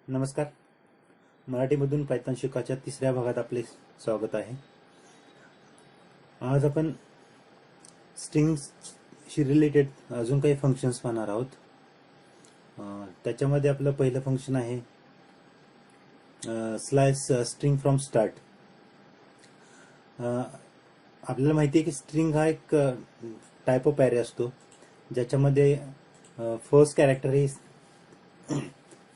नमस्कार. मराठीमधून पायथन शिकायच्या तिसऱ्या भागात आपले स्वागत आहे. आज आपण स्ट्रिंग्सशी रिलेटेड अजून काही फंक्शन्स पाहणार आहोत. त्याच्यामध्ये आपलं पहिलं फंक्शन आहे स्लाइस स्ट्रिंग फ्रॉम स्टार्ट. आपल्याला माहिती आहे की स्ट्रिंग हा एक टाइप ऑफ ॲरे असतो ज्याच्यामध्ये फर्स्ट कॅरेक्टर हे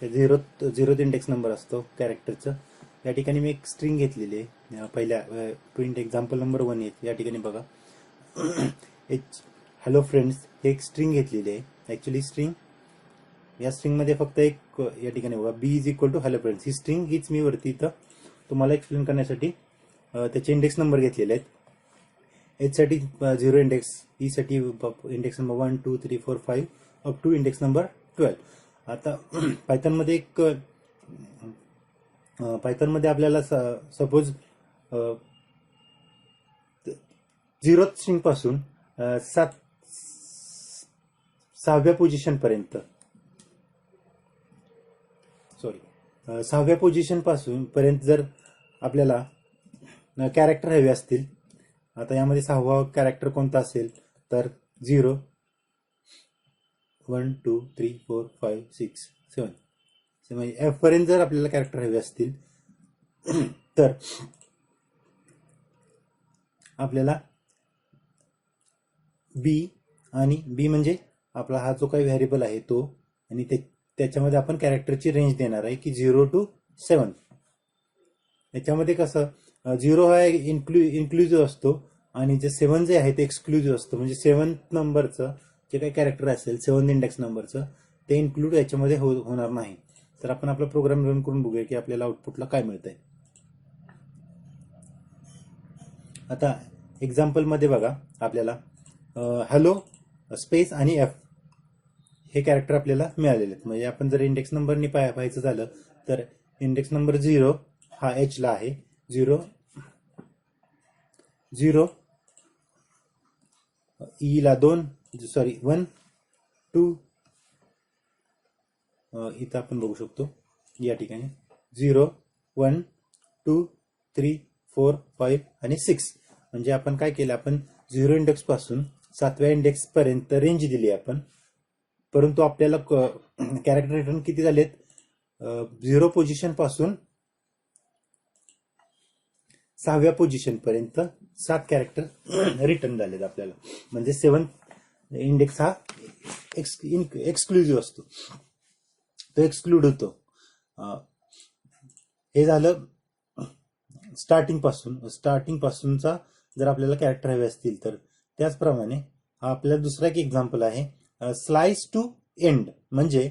झिरोथ इंडेक्स नंबर असतो कॅरेक्टरचं. या ठिकाणी मी एक स्ट्रिंग घेतलेली आहे. पहिल्या प्रिंट एक्झाम्पल नंबर 1 येत या ठिकाणी बघा. हॅलो फ्रेंड्स हे एक स्ट्रिंग घेतलेली आहे. ॲक्च्युली स्ट्रिंग या स्ट्रिंगमध्ये फक्त एक या ठिकाणी बघा B is equal to hello friends ही स्ट्रिंग हीच मी वरती इथं तुम्हाला एक्सप्लेन करण्यासाठी त्याचे इंडेक्स नंबर घेतलेले आहेत. एच साठी 0 इंडेक्स, ई साठी index number 1 2 3 4 5 up to index number 12. आता पायथनमध्ये आपल्याला सपोज 0th स्ट्रिंग पासून 6व्या पोझिशन पर्यंत जर आपल्याला कॅरेक्टर हवे असतील. आता यामध्ये 6वा कॅरेक्टर कोणता असेल तर 0 1 2 3 4 5 6 7 म्हणजे एफ पर्यंत जर आपल्याला कॅरेक्टर हवे असतील तर आपल्याला बी म्हणजे आपला हा जो काही व्हेरिएबल आहे तो, आणि त्याच्यामध्ये आपण कॅरेक्टरची रेंज देणार आहे की 0 to 7. याच्यामध्ये कसं 0 हा इन्क्लुझिव्ह असतो आणि जे 7 जे आहे ते एक्सक्लुझिव्ह असतं. म्हणजे 7th नंबरचं जे काही कॅरेक्टर असेल 7th इंडेक्स नंबरचं ते इन्क्लूड याच्यामध्ये होणार नाही. तर आपण आपला प्रोग्राम रन करून बघूया की आपल्याला आउटपुटला काय मिळतंय. आता एक्झाम्पल मध्ये बघा आपल्याला हॅलो स्पेस आणि एफ हे कॅरेक्टर आपल्याला मिळालेले आहेत. म्हणजे आपण जर इंडेक्स नंबरनी पाहायचं झालं तर इंडेक्स नंबर 0 हा एच ला आहे. 0 ई ला 1 2 इथं आपण बघू शकतो या ठिकाणी 0 1 2 3 4 5 आणि 6. म्हणजे आपण काय केलं, आपण 0 इंडेक्स पासून 7व्या इंडेक्स पर्यंत रेंज दिली आपण. परंतु आपल्याला कॅरेक्टर रिटर्न किती झालेत, 0 पोझिशन पासून 6व्या पोझिशन पर्यंत 7 कॅरेक्टर रिटर्न झालेत आपल्याला. म्हणजे 7th इंडेक्स हा एक्सक्लुझिव्ह असतो, तो एक्सक्लूड होतो. हे झालं स्टार्टिंग पासूनचा जर आपल्याला कॅरेक्टर हवे असतील तर. त्याचप्रमाणे हा आपल्याला दुसरा एक एक्झाम्पल आहे स्लाइस टू एंड. म्हणजे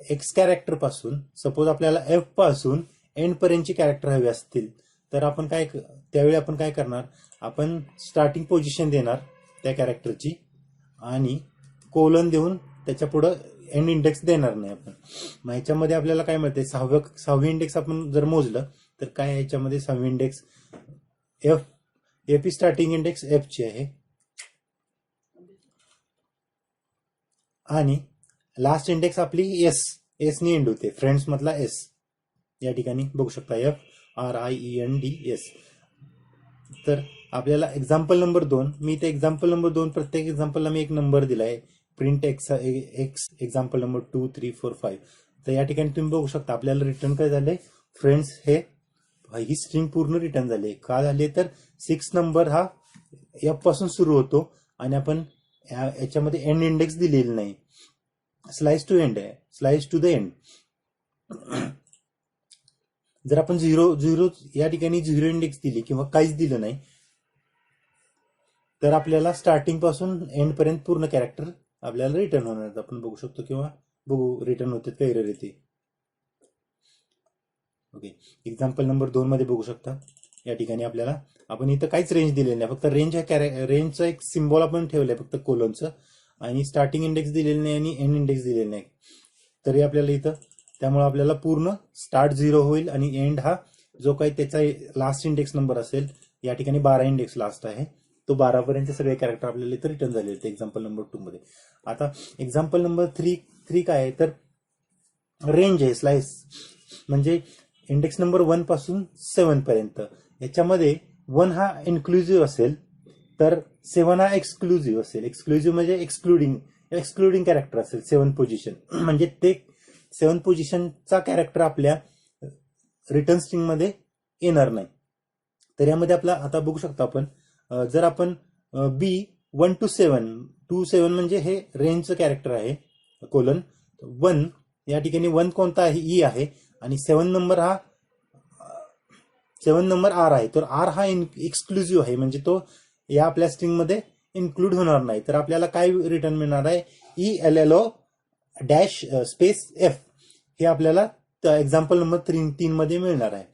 एक्स कॅरेक्टर पासून सपोज आपल्याला एफ पासून एंड पर्यंतची कॅरेक्टर हवे असतील तर आपण त्यावेळी आपण काय करणार, आपण स्टार्टिंग पोझिशन देणार त्या कॅरेक्टरची आणि कोलन देऊन त्याच्या पुढं एंड इंडेक्स देणार नाही आपण. मग ह्याच्यामध्ये आपल्याला काय मिळते, 6वी इंडेक्स आपण जर मोजलं तर काय ह्याच्यामध्ये 6वी index F starting index F ची आहे आणि लास्ट इंडेक्स आपली एस नी एंड होते. फ्रेंड्स मधला एस या ठिकाणी बघू शकता FRIENDS. तर आपल्याला एक्झाम्पल नंबर 2, मी ते एक्झाम्पल नंबर 2 प्रत्येक एक्झाम्पलला मी एक नंबर दिलाय. Print x example number 2 3 4 5. तर या ठिकाणी तुम्ही बघू शकता आपल्याला रिटर्न काय झालंय, फ्रेंड्स ही स्ट्रिंग पूर्ण रिटर्न झाली. का झाली तर 6 नंबर हा एफ पासून सुरू होतो आणि आपण याच्यामध्ये एंड इंडेक्स दिलेली नाही. स्लाइस टू एंड आहे, स्लाइस टू द एंड. जर आपण 0 या ठिकाणी 0 इंडेक्स दिली किंवा काहीच दिलं नाही तर आपल्याला स्टार्टिंग पासून एंड पर्यंत पूर्ण कॅरेक्टर आपल्याला रिटर्न होणार. आपण बघू शकतो किंवा बघू रिटर्न होते का एरर येते. ओके, एक्झाम्पल नंबर 2 मध्ये बघू शकता या ठिकाणी आपल्याला आपण इथं काहीच रेंज दिलेली नाही, फक्त रेंजचा एक सिम्बॉल आपण ठेवलंय फक्त कोलनचं, आणि स्टार्टिंग इंडेक्स दिलेली नाही आणि एंड इंडेक्स दिलेली नाही. तरी आपल्याला इथं त्यामुळे आपल्याला पूर्ण स्टार्ट 0 होईल आणि एंड हा जो काही त्याचा लास्ट इंडेक्स नंबर असेल, या ठिकाणी 12 इंडेक्स लास्ट आहे, तो 12 पर्यंत सगळे कॅरेक्टर आपल्याला इथं रिटर्न झाले होते एक्झाम्पल नंबर 2 मध्ये. आता एक्झाम्पल नंबर 3 काय आहे तर रेंज आहे स्लाइस म्हणजे इंडेक्स नंबर 1 पासून 7 पर्यंत. याच्यामध्ये 1 हा इन्क्लुझिव्ह असेल तर 7 हा एक्सक्लुझिव्ह असेल. एक्सक्लुझिव्ह म्हणजे एक्सक्लुडिंग कॅरेक्टर असेल 7 पोझिशन म्हणजे ते 7 पोझिशनचा कॅरेक्टर आपल्या रिटर्न स्ट्रिंग मध्ये येणार नाही. तर यामध्ये आपला आता बघू शकतो आपण जर आपण बी 1 to 7 म्हणजे हे रेंजचं कॅरेक्टर आहे कोलन 1 या ठिकाणी 1 कोणता आहे ई आहे आणि 7 नंबर आर आहे. तर आर हा एक्सक्लुझिव्ह आहे म्हणजे तो या आपल्या स्ट्रिंग मध्ये इन्क्लूड होणार नाही. तर आपल्याला काय रिटर्न मिळणार आहे E L L O dash space F हे आपल्याला एक्झाम्पल नंबर 3 मध्ये मिळणार आहे.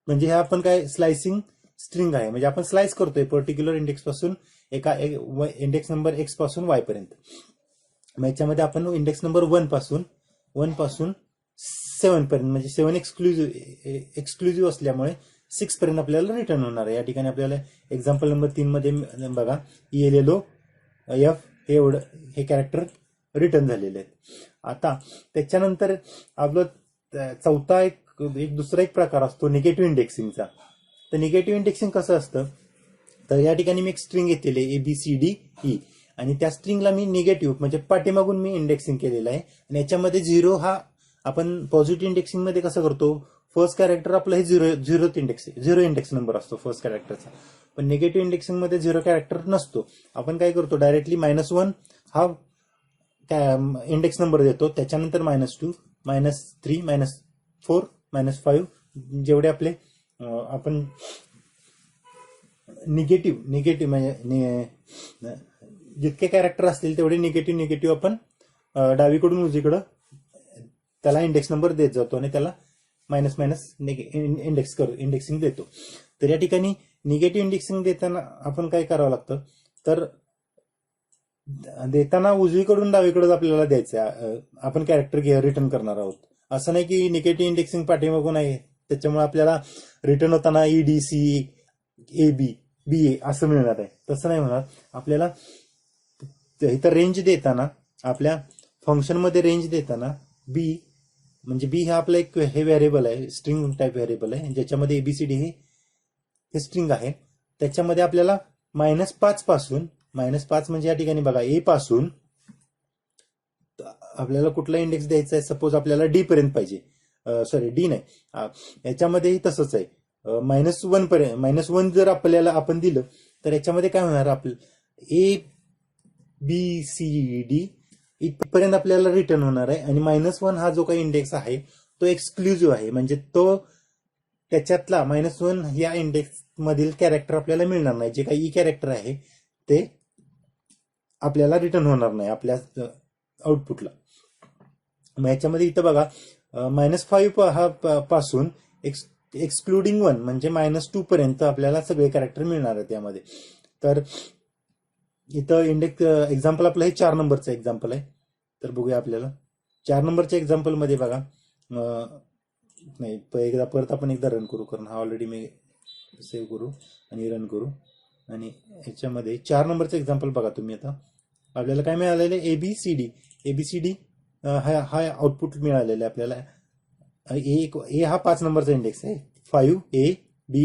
म्हणजे हे आपण काय स्लायसिंग स्ट्रिंग आहे म्हणजे आपण स्लाइस करतोय पर्टिक्युलर इंडेक्स पासून एका इंडेक्स नंबर एक्स पासून वाय पर्यंत. मग याच्यामध्ये आपण इंडेक्स नंबर 1 पासून 7 पर्यंत म्हणजे 7 एक्सक्लुझिव्ह असल्यामुळे 6 पर्यंत आपल्याला रिटर्न होणार आहे. या ठिकाणी आपल्याला एक्झाम्पल नंबर 3 मध्ये बघा ELLO एफ हे कॅरेक्टर रिटर्न झालेले आहेत. आता त्याच्यानंतर आपलं चौथा दुसरा एक प्रकार असतो निगेटिव्ह इंडेक्सिंगचा. तर निगेटिव्ह इंडेक्सिंग कसं असतं तर या ठिकाणी मी एक स्ट्रिंग घेतलेली आहे ABCDE आणि त्या स्ट्रिंगला मी निगेटिव्ह म्हणजे पाठीमागून मी इंडेक्सिंग केलेलं आहे आणि याच्यामध्ये 0 हा आपण पॉझिटिव्ह इंडेक्सिंग मध्ये कसं करतो फर्स्ट कॅरेक्टर आपलं हे झिरो इंडेक्स नंबर असतो फर्स्ट कॅरेक्टरचा. पण निगेटिव्ह इंडेक्सिंग मध्ये 0 कॅरेक्टर नसतो. आपण काय करतो डायरेक्टली -1 हा इंडेक्स नंबर देतो त्याच्यानंतर -2 -3 -4 -5 जेवढे आपले आपण निगेटिव्ह म्हणजे जितके कॅरेक्टर असतील तेवढे निगेटिव्ह आपण डावीकडून उजवीकडं त्याला इंडेक्स नंबर देत जातो आणि त्याला इंडेक्सिंग देतो. तर या ठिकाणी निगेटिव्ह इंडेक्सिंग देताना आपण काय करावं लागतं तर देताना उजवीकडून डावीकडे आपल्याला द्यायचं आपण कॅरेक्टर रिटर्न करणार आहोत. असं नाही की निगेटिव्ह इंडेक्सिंग पाठीमागून आहे त्याच्यामुळे आपल्याला रिटर्न होताना EDC AB BA असं मिळणार आहे. तसं नाही होणार. आपल्याला इथं रेंज देताना आपल्या फंक्शनमध्ये रेंज देताना बी म्हणजे बी हा आपला एक हे व्हेरिएबल आहे स्ट्रिंग टाईप व्हेरिएबल आहे ज्याच्यामध्ये ABCD हे स्ट्रिंग आहे. त्याच्यामध्ये आपल्याला -5 पासून -5 म्हणजे या ठिकाणी बघा A पासून आपल्याला कुठला इंडेक्स द्यायचा आहे सपोज आपल्याला D पर्यंत पाहिजे सॉरी D नाही याच्यामध्येही तसंच आहे -1 पर्यंत -1 जर आपल्याला आपण दिलं तर याच्यामध्ये काय होणार आपलं ABCD इथपर्यंत आपल्याला रिटर्न होणार आहे आणि -1 हा जो काही इंडेक्स आहे तो एक्सक्लुझिव्ह आहे म्हणजे तो त्याच्यातला -1 या इंडेक्स मधील कॅरेक्टर आपल्याला मिळणार नाही. जे काही कॅरेक्टर आहे ते आपल्याला रिटर्न होणार नाही आपल्या आउटपुटला. मग याच्यामध्ये इथं बघा -5 हा पासून एक्सक्लुडिंग 1 म्हणजे -2 पर्यंत आपल्याला सगळे कॅरेक्टर मिळणार आहेत यामध्ये. तर इथं इंडेक्स एक्झाम्पल आपलं हे 4 नंबरचं एक्झाम्पल आहे. तर बघूया आपल्याला 4 नंबरच्या एक्झाम्पल मध्ये बघा नाही परत आपण एकदा रन करू कारण हा ऑलरेडी मी सेव्ह करू आणि रन करू आणि याच्यामध्ये 4 नंबरचं एक्झाम्पल बघा तुम्ही. आता आपल्याला काय मिळालेलं आहे ABCD हा आउटपुट मिळालेला आहे आपल्याला. ए हा 5 नंबरचा इंडेक्स आहे 5 A B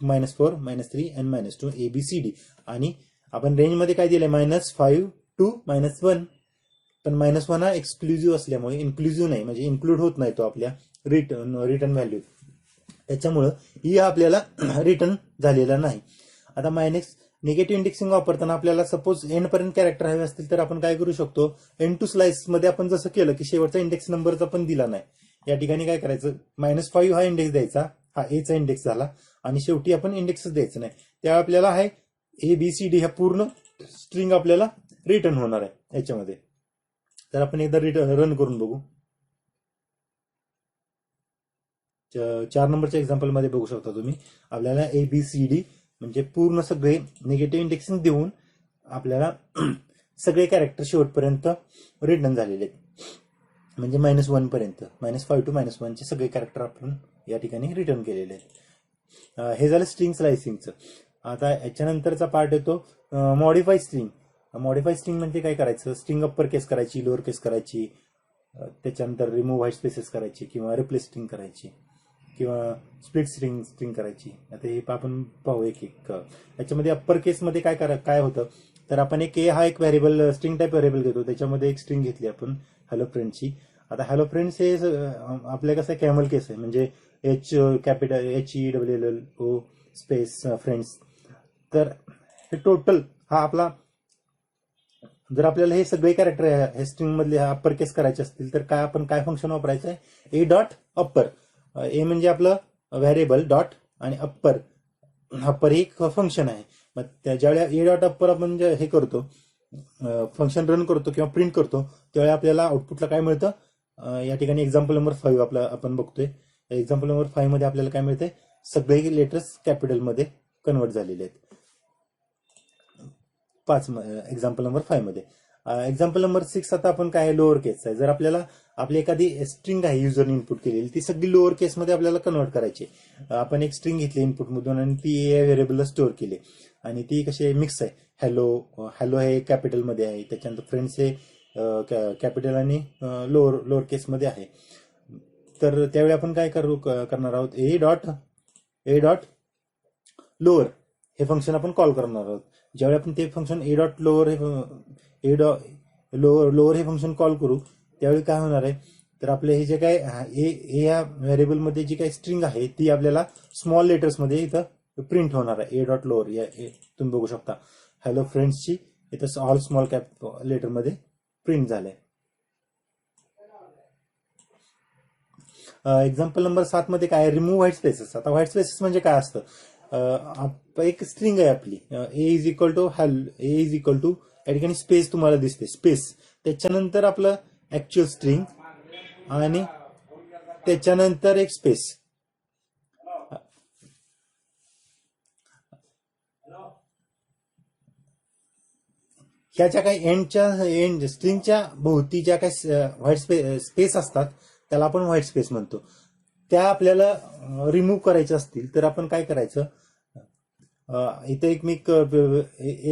-4 -3 आणि -2 ABCD आणि आपण रेंज मध्ये काय दिलंय -5 to -1 पण -1 हा एक्सक्लुझिव्ह असल्यामुळे इन्क्लुझिव्ह नाही म्हणजे इन्क्लूड होत नाही तो आपल्या रिटर्न व्हॅल्यू त्याच्यामुळं ही आपल्याला रिटर्न झालेला नाही. आता निगेटिव्ह इंडेक्सिंग वापरताना आपल्याला सपोज एंड पर्यंत कॅरेक्टर हवे असतील तर आपण काय करू शकतो एंड टू स्लाइस मध्ये आपण जसं केलं की शेवटचा इंडेक्स नंबरचा पण दिला नाही. या ठिकाणी काय करायचं -5 हा इंडेक्स द्यायचा हा एचा इंडेक्स झाला आणि शेवटी आपण इंडेक्सच द्यायचं नाही. त्या आपल्याला आहे ABCD ह्या पूर्ण स्ट्रिंग आपल्याला रिटर्न होणार आहे याच्यामध्ये. तर आपण एकदा रन करून बघू. 4 नंबरच्या एक्झाम्पल मध्ये बघू शकता तुम्ही आपल्याला ABCD म्हणजे पूर्ण सगळे निगेटिव्ह इंडेक्सिंग देऊन आपल्याला सगळे कॅरेक्टर शेवटपर्यंत रिटर्न झालेले आहेत म्हणजे -1 पर्यंत -5 to -1 चे सगळे कॅरेक्टर आपण या ठिकाणी रिटर्न केलेले आहेत. हे झालं स्ट्रिंग स्लायसिंगचं. आता याच्यानंतरचा पार्ट येतो मॉडिफाय स्ट्रिंग. मॉडिफाय स्ट्रिंग म्हणजे काय करायचं स्ट्रिंग अप्पर केस करायची लोअर केस करायची त्याच्यानंतर रिमूव्ह व्हाईट स्पेसेस करायची किंवा रिप्लेस स्ट्रिंग करायची किंवा स्प्लिट स्ट्रिंग करायची. आता हे आपण पाहू एक एक. याच्यामध्ये अप्पर केसमध्ये काय होतं तर आपण हा एक व्हेरिएबल स्ट्रिंग टाईप व्हेरिएबल घेतो, त्याच्यामध्ये एक स्ट्रिंग घेतली आपण हॅलो फ्रेंडची. आता हॅलो फ्रेंड्स हे आपल्या कसं कॅमल केस आहे, म्हणजे कॅपिटल HELLO स्पेस फ्रेंड्स. तर हे टोटल हा आपला, जर आपल्याला हे सगळे कॅरेक्टर हे स्ट्रिंग मधले अप्पर केस करायचे असतील तर काय फंक्शन वापरायचं आहे, ए डॉट अप्पर. ए म्हणजे आपलं व्हेरिएबल डॉट आणि अप्पर हे एक फंक्शन आहे. मग ज्यावेळेला ए डॉट अप्पर आपण हे करतो, फंक्शन रन करतो किंवा प्रिंट करतो, त्यावेळी आपल्याला आउटपुटला काय मिळतं, या ठिकाणी एक्झाम्पल नंबर 5 आपण बघतोय. एक्झाम्पल नंबर 5 मध्ये आपल्याला काय मिळते, सगळे लेटर्स कॅपिटलमध्ये कन्वर्ट झालेले आहेत. 5 एक्झाम्पल नंबर 5 मध्ये. एक्झाम्पल नंबर 6 आता आपण काय लोअर केस आहे. जर आपल्याला आपली एखादी स्ट्रिंग आहे युजरने इनपुट केलेली, ती सगळी लोअर केसमध्ये आपल्याला कन्वर्ट करायची. आपण एक स्ट्रिंग घेतली इनपुटमधून आणि ती ए व्हेरिएबलला स्टोअर केली आणि ती कशी मिक्स आहे. हॅलो हे कॅपिटलमध्ये आहे, त्याच्यानंतर फ्रेंड्स हे कॅपिटल आणि लोअर केसमध्ये आहे. तर त्यावेळी आपण काय करणार आहोत, ए डॉट लोअर हे फंक्शन आपण कॉल करणार आहोत. ज्यावेळी आपण ते फंक्शन ए डॉट लोअर हे फंक्शन कॉल करू, त्यावेळी काय होणार आहे तर आपले हे जे काय या व्हेरिएबलमध्ये जी काही स्ट्रिंग आहे ती आपल्याला स्मॉल लेटर्समध्ये इथं प्रिंट होणार आहे. ए डॉट लोअर तुम्ही बघू शकता हॅलो फ्रेंड्सची इथं ऑल स्मॉल कॅप लेटरमध्ये प्रिंट झालंय. एक्झाम्पल नंबर 7 मध्ये काय, रिमूव्ह व्हाईट स्पेसेस. आता व्हाईट स्पेसेस म्हणजे काय असतं, एक स्ट्रिंग आहे आपली ए इज इक्वल टू या ठिकाणी स्पेस तुम्हाला दिसते, स्पेस, त्याच्यानंतर आपलं ऍक्च्युअल स्ट्रिंग आणि त्याच्यानंतर एक स्पेस. ह्या ज्या काही स्ट्रिंगच्या भोवती ज्या काही व्हाईट स्पेस असतात त्याला आपण व्हाईट स्पेस म्हणतो. त्या आपल्याला रिमूव्ह करायच्या असतील तर आपण काय करायचं, इथे एक मी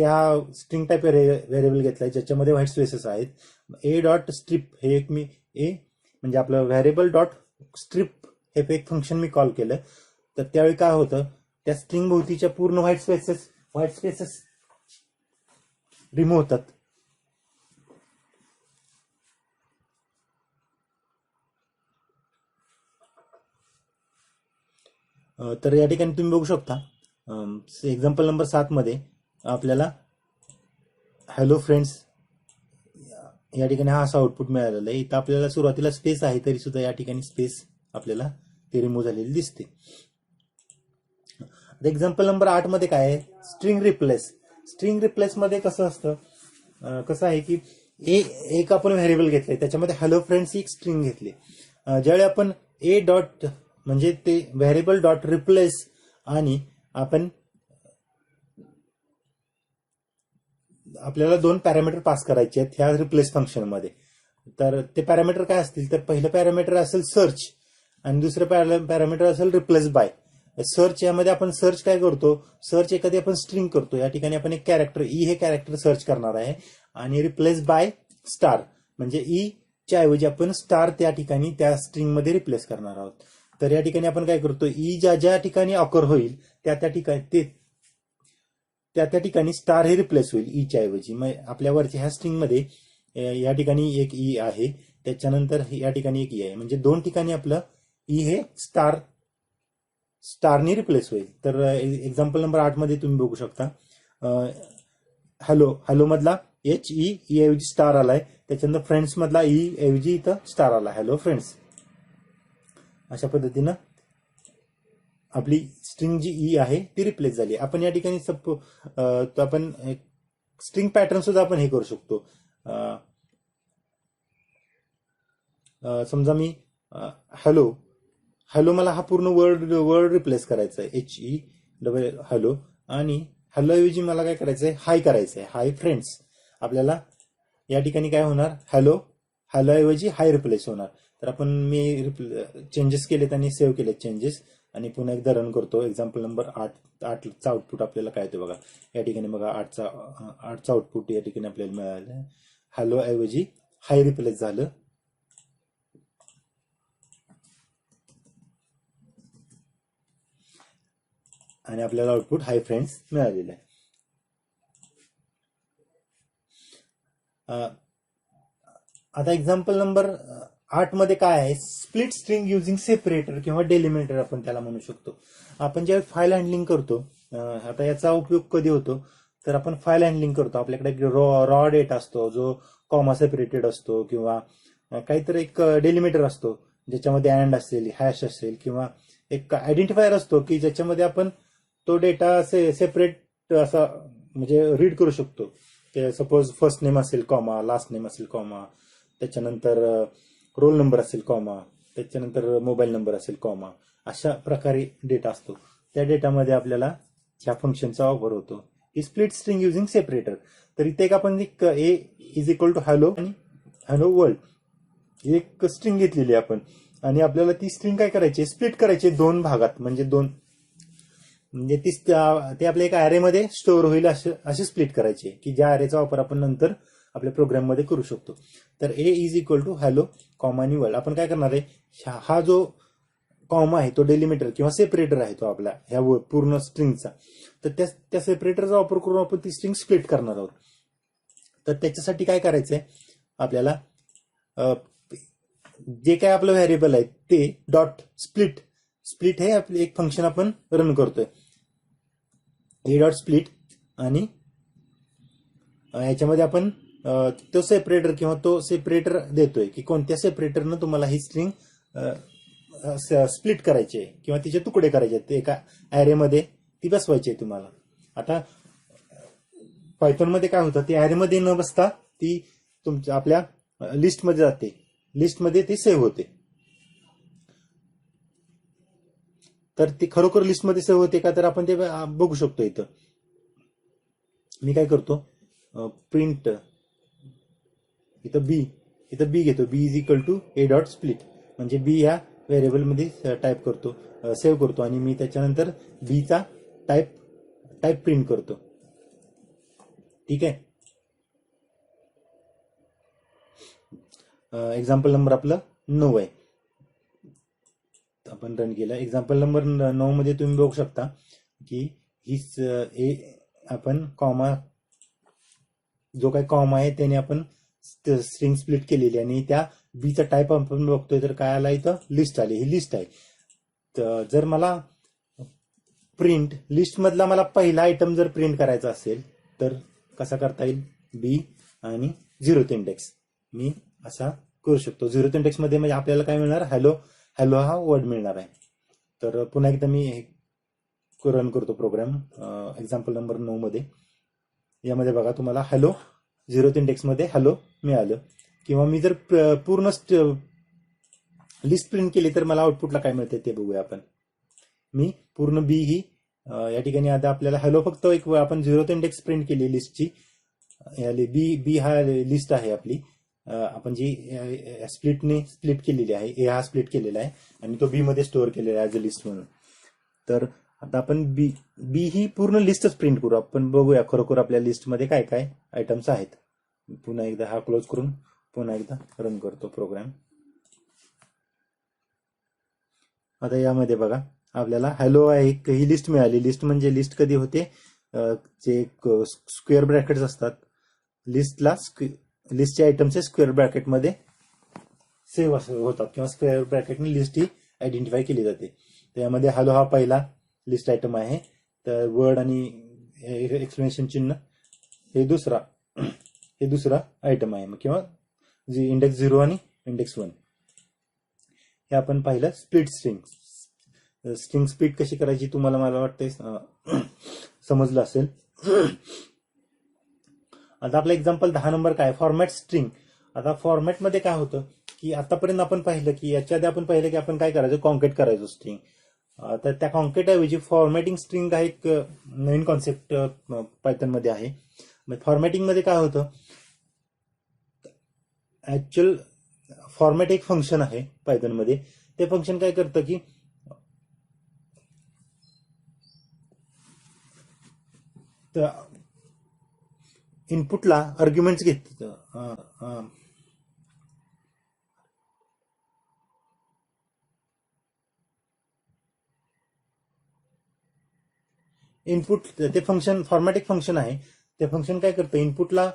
हा स्ट्रिंग टाईप व्हेरिएबल घेतलाय ज्याच्यामध्ये व्हाईट स्पेसेस आहेत. ए डॉट स्ट्रिप हे एक मी म्हणजे आपलं व्हेरिएबल डॉट स्ट्रिप हे एक फंक्शन मी कॉल केलं. तर त्यावेळी काय होतं, त्या स्ट्रिंग भोवतीच्या पूर्ण व्हाईट स्पेसेस रिमूव्ह होतात. तर या ठिकाणी तुम्ही बघू शकता एक्झाम्पल नंबर 7 मध्ये आपल्याला हॅलो फ्रेंड्स या ठिकाणी हा असा आउटपुट मिळालेला आहे. इथं आपल्याला सुरुवातीला स्पेस आहे तरी सुद्धा या ठिकाणी स्पेस आपल्याला ते रिमूव्ह झालेली दिसते. एक्झाम्पल नंबर 8 मध्ये काय आहे, स्ट्रिंग रिप्लेस मध्ये कसं असतं, कसं आहे की एक आपण व्हेरिएबल घेतलंय त्याच्यामध्ये हॅलो फ्रेंड्स ही एक स्ट्रिंग घेतली. ज्यावेळी आपण ए डॉट म्हणजे ते व्हेरिएबल डॉट रिप्लेस आणि आपण आपल्याला 2 पॅरामीटर पास करायचे आहेत ह्या रिप्लेस फंक्शन मध्ये. तर ते पॅरामीटर काय असतील, तर पहिलं पॅरामीटर असेल सर्च आणि दुसरं पॅरामीटर असेल रिप्लेस बाय. सर्च यामध्ये आपण सर्च काय करतो, सर्च एखादी आपण स्ट्रिंग करतो, या ठिकाणी आपण एक कॅरेक्टर हे कॅरेक्टर सर्च करणार आहे आणि रिप्लेस बाय स्टार म्हणजे च्या ऐवजी आपण स्टार त्या ठिकाणी त्या स्ट्रिंग मध्ये रिप्लेस करणार आहोत. तर या ठिकाणी आपण काय करतो, ज्या ठिकाणी ऑकर होईल त्या ठिकाणी स्टार हे रिप्लेस होईल च्या ऐवजी. मग आपल्यावरच्या ह्या स्ट्रिंग मध्ये या ठिकाणी एक आहे, त्याच्यानंतर या ठिकाणी एक आहे, म्हणजे 2 ठिकाणी आपलं हे स्टारनी रिप्लेस होईल. तर एक्झाम्पल नंबर 8 मध्ये तुम्ही बघू शकता हॅलो मधला ऐवजी स्टार आलाय, त्याच्यानंतर फ्रेंड्स मधला ऐवजी इथं स्टार आला, हॅलो फ्रेंड्स. अशा पद्धतीनं आपली स्ट्रिंग जी आहे ती रिप्लेस झाली. आपण या ठिकाणी आपण स्ट्रिंग पॅटर्न सुद्धा आपण हे करू शकतो. समजा मी हॅलो मला हा पूर्ण वर्ड रिप्लेस करायचा आहे, हॅलो, आणि हॅलो ऐवजी मला काय करायचंय, हाय करायचंय, हाय फ्रेंड्स. आपल्याला या ठिकाणी काय होणार, हॅलो ऐवजी हाय रिप्लेस होणार. तर आपण मी चेंजेस केलेत आणि सेव्ह केलेत चेंजेस आणि पुन्हा एकदा रन करतो. एक्झाम्पल नंबर 8चा आउटपुट आपल्याला काय येतो बघा, या ठिकाणी बघा 8चा आउटपुट या ठिकाणी आपल्याला मिळालं, हॅलो ऐवजी हाय रिप्लेस झालं. आणि आपल्याला आउटपुट हाय फ्रेंड्स मिळालेलं आहे. आता एक्झाम्पल नंबर 8 मध्ये काय आहे, स्प्लिट स्ट्रिंग युझिंग सेपरेटर किंवा डेलिमिटर आपण त्याला म्हणू शकतो. आपण ज्यावेळी फाईल हँडलिंग करतो, आता याचा उपयोग कधी होतो तर आपण फाईल हँडलिंग करतो, आपल्याकडे रॉ डेटा असतो जो कॉमा सेपरेटेड असतो किंवा काहीतरी एक डेलिमिटर असतो ज्याच्यामध्ये अँड असेल, हॅश असेल किंवा एक आयडेंटिफायर असतो की ज्याच्यामध्ये आपण तो डेटा सेपरेट असा म्हणजे रीड करू शकतो. सपोज फर्स्ट नेम असेल कॉमा, लास्ट नेम असेल कॉमा, त्याच्यानंतर रोल नंबर असेल कॉमा, त्याच्यानंतर मोबाईल नंबर असेल कॉमा, अशा प्रकारे डेटा असतो. त्या डेटामध्ये आपल्याला ह्या फंक्शनचा वापर होतो की स्प्लिट स्ट्रिंग युझिंग सेपरेटर. तर इथे एक आपण ए इज इक्वल टू हॅलो आणि हॅलो वर्ल्ड एक स्ट्रिंग घेतलेली आपण आणि आपल्याला ती स्ट्रिंग काय करायची, स्प्लिट करायची दोन भागात, म्हणजे ते आपल्या एका अॅरेमध्ये स्टोअर होईल असे स्प्लिट करायचे की ज्या अॅरेचा वापर आपण नंतर आपल्या प्रोग्राममध्ये करू शकतो. तर A is equal to hello comma आणि वर्ल्ड. आपण काय करणार आहे, हा जो कॉमा आहे तो डेलिमिटर किंवा सेपरेटर आहे तो आपला ह्या पूर्ण स्ट्रिंगचा. तर त्या सेपरेटरचा वापर करून आपण ती स्ट्रिंग स्प्लिट करणार आहोत. तर त्याच्यासाठी काय करायचंय आपल्याला, जे काय आपलं व्हेरिएबल आहे ते डॉट स्प्लिट हे आपले एक फंक्शन आपण रन करतोय, ए डॉट स्प्लिट, आणि याच्यामध्ये आपण तो सेपरेटर किंवा तो सेपरेटर देतोय की कोणत्या सेपरेटरनं तुम्हाला ही स्ट्रिंग स्प्लिट करायची आहे किंवा तिचे तुकडे करायचे आहेत, एका ॲरेमध्ये ती बसवायची आहे तुम्हाला. आता पायथॉनमध्ये काय होतं, ती ॲरेमध्ये न बसता ती तुमच्या आपल्या लिस्टमध्ये जाते, लिस्टमध्ये ती सेव्ह होते. तर ती खरोखर लिस्टमध्ये सेव्ह होते का, तर आपण ते बघू शकतो. इथं मी काय करतो, प्रिंट इथं बी घेतो, B is equal to A dot split, म्हणजे बी या व्हेरिएबलमध्ये टाईप करतो, सेव्ह करतो आणि मी त्याच्यानंतर बीचा टाईप प्रिंट करतो. ठीक आहे. एक्झाम्पल नंबर आपलं 9 आहे, आपण रन केलं. एक्झाम्पल नंबर 9 मध्ये तुम्ही बघू शकता की ही आपण कॉमा, जो काही कॉमा आहे त्याने आपण स्ट्रिंग स्प्लिट केलेली आणि त्या बीचा टाईप आपण बघतोय तर काय आला, इथं लिस्ट आली. ही लिस्ट आहे. तर जर मला प्रिंट लिस्ट मधला मला पहिला आयटम जर प्रिंट करायचा असेल तर कसा करता येईल, बी आणि 0th इंडेक्स मी असा करू शकतो. 0th इंडेक्स मध्ये म्हणजे आपल्याला काय मिळणार, हॅलो हा वर्ड मिळणार आहे. तर पुन्हा एकदा मी रन करतो प्रोग्राम एक्झाम्पल नंबर 9 मध्ये. यामध्ये बघा तुम्हाला हॅलो 0th इंडेक्स मध्ये हॅलो मिळालं. किंवा मी जर पूर्ण लिस्ट प्रिंट केली तर मला आउटपुटला काय मिळते ते बघूया आपण. मी पूर्ण बी ही या ठिकाणी आता आपल्याला हॅलो फक्त एक आपण 0th इंडेक्स प्रिंट केली लिस्टची, बी हा लिस्ट आहे आपली, आपण जी स्प्लिट केलेली आहे, ए हा स्प्लिट केलेला आहे आणि तो बी मध्ये स्टोअर केलेला आहे ऍज अ लिस्ट म्हणून. तर आता आपण बी ही पूर्ण लिस्टच प्रिंट करू. आपण बघूया खरोखर आपल्या लिस्टमध्ये काय काय आयटम्स आहेत. पुन्हा एकदा हा क्लोज करून पुन्हा एकदा रन करतो प्रोग्राम. आता यामध्ये बघा आपल्याला हॅलो आहे ही लिस्ट मिळाली. लिस्ट म्हणजे लिस्ट कधी होते, जे स्क्वेअर ब्रॅकेट्स असतात लिस्टचे आयटम्स स्क्वेअर ब्रॅकेटमध्ये सेव्ह होतात किंवा स्क्वेअर ब्रॅकेटने लिस्ट ही आयडेंटिफाय केली जाते. त्यामध्ये हॅलो हा पहिला लिस्ट आयटम आहे, तर वर्ड आणि एक्सप्लेनेशन चिन्ह हे दुसरा आयटम आहे किंवा जी इंडेक्स 0 आणि इंडेक्स 1. हे आपण पाहिलं स्प्लिट स्ट्रिंग स्प्लिट कशी करायची तुम्हाला मला वाटतंय समजलं असेल. आता आपलं एक्झाम्पल 10 नंबर काय, फॉर्मॅट स्ट्रिंग. आता फॉर्मॅटमध्ये काय होतं की आतापर्यंत आपण पाहिलं की याच्या आधी आपण पाहिलं की आपण काय करायचो, कॉन्केट करायचो स्ट्रिंग. तर त्या कॉन्केट ऐवजी फॉर्मॅटिंग स्ट्रिंग हा एक नवीन कॉन्सेप्ट पायथन मध्ये आहे. फॉर्मॅटिंग मध्ये काय होतं, ऍक्च्युअल फॉर्मॅट एक फंक्शन आहे पायथन मध्ये. ते फंक्शन काय करतं की इनपुटला आर्ग्युमेंट्स घेत, इनपुट ते फंक्शन फॉर्मॅटिक फंक्शन आहे. ते फंक्शन काय करतं, इनपुटला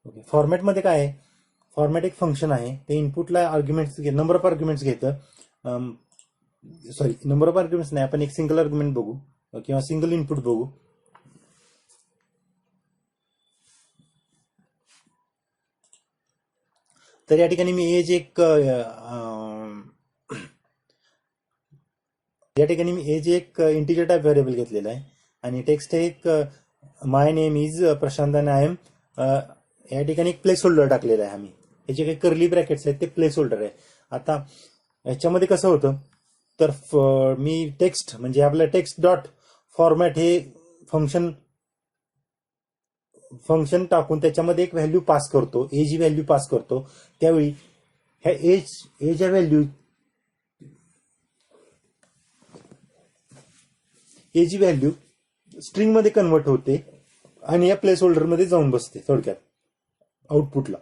ओके, फॉर्मॅटमध्ये काय आहे, फॉर्मॅट एक फंक्शन आहे. ते इनपुटला आर्ग्युमेंट्स नंबर ऑफ आर्ग्युमेंट्स घेतं. सॉरी, नंबर ऑफ आर्ग्युमेंट्स नाही, आपण एक सिंगल आर्ग्युमेंट बघू किंवा सिंगल इनपुट बघू. तर या ठिकाणी मी एज एक या ठिकाणी मी एज एक इंटिजर टाइप व्हेरिएबल घेतलेला आहे आणि टेक्स्ट हे एक माय नेम इज प्रशांत आणि आय एम या ठिकाणी एक प्लेस होल्डर टाकलेला आहे आम्ही. याचे काही कर्ली ब्रॅकेट्स आहेत ते प्लेस होल्डर आहे. आता याच्यामध्ये कसं होतं, तर मी टेक्स्ट म्हणजे आपलं टेक्स्ट डॉट फॉर्मॅट हे फंक्शन टाकून त्याच्यामध्ये एक व्हॅल्यू पास करतो, एज व्हॅल्यू पास करतो. त्यावेळी ह्या एज या व्हॅल्यू एज व्हॅल्यू स्ट्रिंग मध्ये कन्वर्ट होते आणि या प्लेस होल्डर मध्ये जाऊन बसते थोडक्यात आउटपुटला.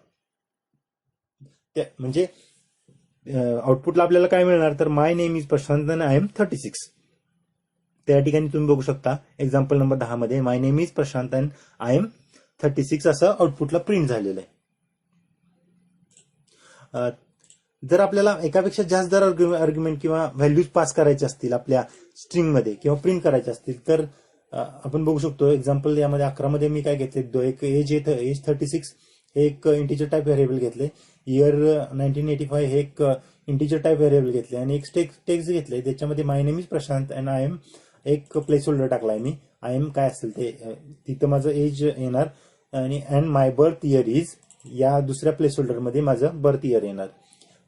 म्हणजे आउटपुटला आपल्याला काय मिळणार, तर माय नेम इज प्रशांत आणि आय एम 36. त्या ठिकाणी तुम्ही बघू शकता एक्झाम्पल नंबर 10 मध्ये my name is Prashant and I am 36 असं आउटपुटला प्रिंट झालेलं आहे. जर आपल्याला एकापेक्षा जास्त जर आर्ग्युमेंट किंवा व्हॅल्यूज पास करायचे असतील आपल्या स्ट्रिंगमध्ये किंवा प्रिंट करायचे असतील तर आपण बघू शकतो. एक्झाम्पल यामध्ये 11 मध्ये मी काय घेतले, एक एज 36 हे एक इंटिजर टाइप व्हेरिएबल घेतले, इयर 1985 हे एक इंटिजर टाइप व्हेरिएबल घेतले आणि एक टेक्स्ट घेतले. त्याच्यामध्ये my name is Prashant and I am एक प्लेस होल्डर टाकलाय मी. आय एम काय असेल ते तिथं माझं एज येणार आणि and my birth year is या दुसऱ्या प्लेस होल्डर मध्ये माझं बर्थ इयर येणार.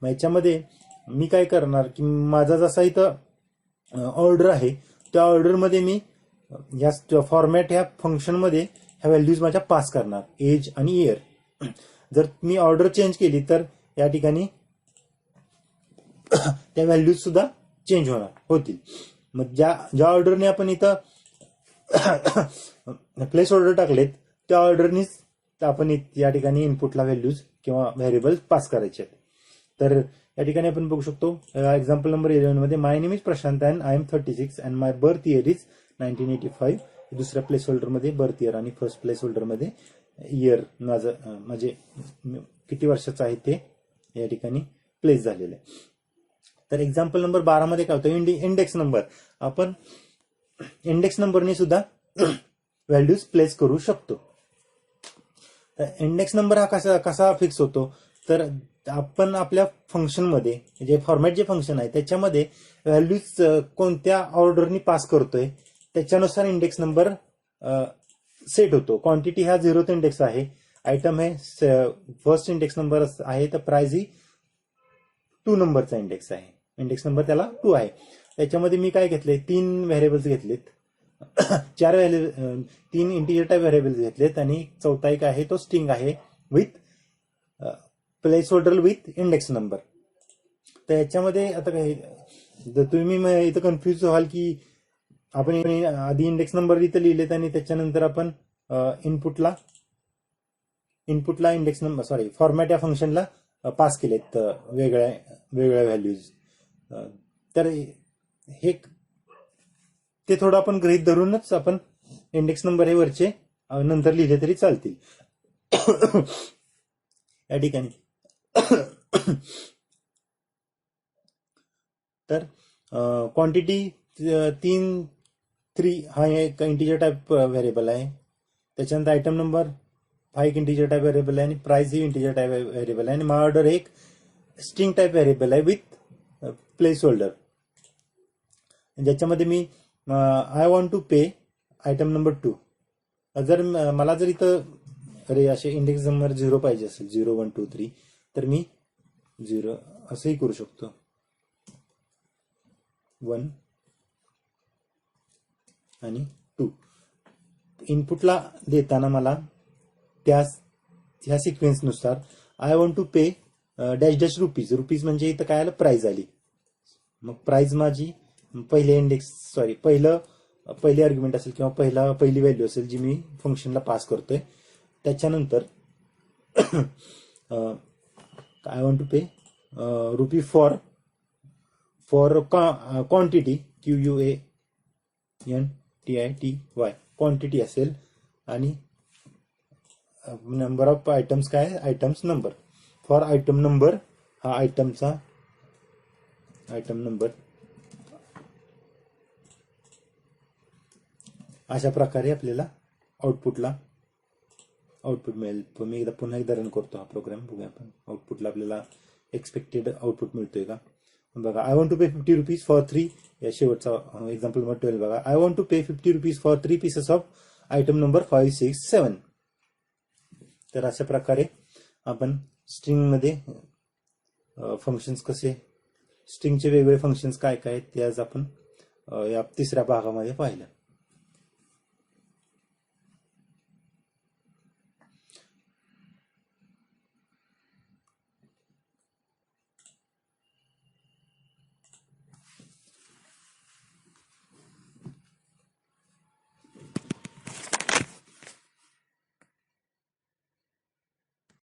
मग याच्यामध्ये मी काय करणार की माझा जसा इथं ऑर्डर आहे त्या ऑर्डरमध्ये मी या फॉर्मॅट ह्या फंक्शनमध्ये ह्या व्हॅल्यूज माझ्या पास करणार, एज आणि इयर. जर मी ऑर्डर चेंज केली तर या ठिकाणी त्या व्हॅल्यूज सुद्धा चेंज होतील. मग ज्या ऑर्डरने आपण इथं प्लेस ऑर्डर टाकलेत त्या ऑर्डरनीच आपण या ठिकाणी इनपुटला व्हॅल्यूज किंवा व्हेरिएबल पास करायचे आहेत. तर या ठिकाणी आपण बघू शकतो एक्झाम्पल नंबर 11 मध्ये my name is Prashant and I am 36 and my birth year is 1985. दुसऱ्या प्लेस होल्डर मध्ये बर्थ इयर आणि फर्स्ट प्लेस होल्डर मध्ये इयर माझं म्हणजे किती वर्षाचं आहे ते या ठिकाणी प्लेस झालेलं आहे. तर एक्झाम्पल नंबर 12 मध्ये काय होतं, इंडेक्स नंबर. आपण इंडेक्स नंबरने सुद्धा व्हॅल्यूज प्लेस करू शकतो. तर इंडेक्स नंबर हा कसा फिक्स होतो, तर आपण आपल्या फंक्शनमध्ये जे फॉर्मॅट जे फंक्शन आहे त्याच्यामध्ये व्हॅल्यूज कोणत्या ऑर्डरनी पास करतोय त्याच्यानुसार इंडेक्स नंबर सेट होतो. क्वांटिटी हा 0th इंडेक्स आहे, आयटम हे फर्स्ट इंडेक्स नंबर आहे, तर प्राइस ही 2 नंबरचा इंडेक्स आहे, इंडेक्स नंबर त्याला 2 आहे. त्याच्यामध्ये मी काय घेतले, 3 व्हेरिएबल्स घेतलेत, 3 इंटिजर टाइप व्हेरिएबल्स घेतलेत आणि चौथा एक आहे तो स्ट्रिंग आहे with place holder with index number. तर याच्यामध्ये आता काय तुम्ही इथं कन्फ्युज व्हाल की आपण आधी इंडेक्स नंबर इथं लिहिलेत आणि त्याच्यानंतर आपण इनपुटला इंडेक्स नंबर सॉरी फॉर्मॅट या फंक्शनला पास केलेत वेगळ्या व्हॅल्यूज. तर हे ते थोडं आपण गृहीत धरूनच आपण इंडेक्स नंबर हे वरचे नंतर लिहिले तरी चालतील या ठिकाणी. तर क्वांटिटी 3 हा एक इंटिजर टाइप व्हेरिएबल आहे. त्याच्यानंतर आयटम नंबर हा एक इंटिजर टाइप व्हेरिएबल आहे आणि प्राइस ही इंटिजर टाइप व्हेरिएबल आहे आणि माय ऑर्डर एक स्ट्रिंग टाइप व्हेरिएबल आहे विथ प्लेस होल्डर, ज्याच्यामध्ये मी I want to pay item number 2. जर मला जर इथं असे इंडेक्स नंबर 0 पाहिजे असेल 0 1 2 3 तर मी 0 असंही करू शकतो, 1 आणि 2. इनपुटला देताना मला त्या सिक्वेन्सनुसार I want to pay dash dash rupees, rupees म्हणजे इथं काय आलं, प्राइस आली. मग प्राइस माझी पहिली आर्ग्युमेंट असेल किंवा पहिली व्हॅल्यू असेल जी मी फंक्शनला पास करतोय. त्याच्यानंतर I want to pay rupee for quantity, QUANTITY quantity असेल, आणि नंबर ऑफ आयटम्स काय, items number. For item number हा आयटमचा आयटम नंबर. अशा प्रकारे आपल्याला आउटपुट मिळेल. मी पुन्हा एकदा रन करतो हा प्रोग्राम, बघूया आपण आउटपुटला आपल्याला एक्सपेक्टेड आउटपुट मिळतोय का. बघा, I want to pay 50 rupees for 3, या शेवटचा एक्झाम्पल नंबर 12 बघा. I want to pay 50 rupees for 3 pieces of item number 5, 6, 7. तर अशा प्रकारे आपण स्ट्रिंगमध्ये फंक्शन्स कसे, स्ट्रिंगचे वेगवेगळे फंक्शन्स काय काय ते आज आपण या तिसऱ्या भागामध्ये पाहिलं.